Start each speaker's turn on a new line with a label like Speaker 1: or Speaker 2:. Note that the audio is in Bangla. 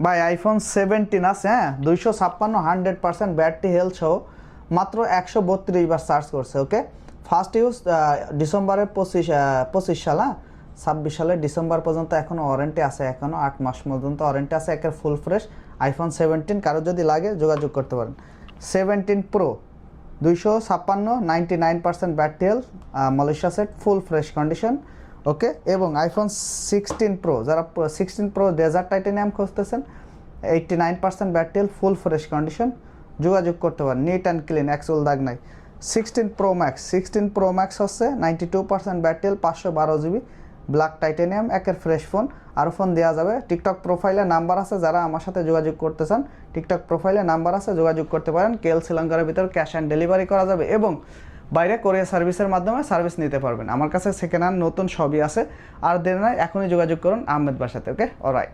Speaker 1: ভাই আইফোন 17 আছে, হ্যাঁ 256 100% ব্যাটারি হেলথ সহ, মাত্র 132 বার চার্জ করছে। ওকে, ফার্স্ট ইউজ ডিসেম্বরের 25 সাল, হ্যাঁ 26 সালের ডিসেম্বর পর্যন্ত এখনও ওয়ারেন্টি আছে, এখনও 8 মাস পর্যন্ত ওয়ারেন্টি আছে। একের ফুল ফ্রেশ আইফোন 17, কারো যদি লাগে যোগাযোগ করতে পারেন। 17 pro 256 99% battery health, Malaysia set, full fresh condition. Okay, এবং আইফোন 16 প্রো, যারা 16 প্রো ডেজার্ট টাইটানিয়াম খুঁজতেছেন, 89% ব্যাটারি হেলথ, ফুল ফ্রেশ কন্ডিশন, যোগাযোগ করতে পারেন। নিট অ্যান্ড ক্লিন, অ্যাকচুয়াল দাগ নাই। 16 প্রো ম্যাক্স হচ্ছে 92% battery health, 512 GB, black titanium, একের ফ্রেশ ফোন। আরও ফোন দেওয়া যাবে। টিকটক প্রোফাইলে নাম্বার আছে, যারা আমার সাথে যোগাযোগ করতে চান টিকটক প্রোফাইলে নাম্বার আছে, যোগাযোগ করতে পারেন। কেএল শ্রীলঙ্কার ভিতর ক্যাশ অ্যান্ড ডেলিভারি করা যাবে এবং বাইরে কোরিয়ার সার্ভিসের মাধ্যমে সার্ভিস নিতে পারবেন। আমার কাছে সেকেন্ড হ্যান্ড নতুন সবই আছে। আর দেরি নয়, এখনই যোগাযোগ করুন আহমেদ বাসাতে। ওকে, অলরাইট।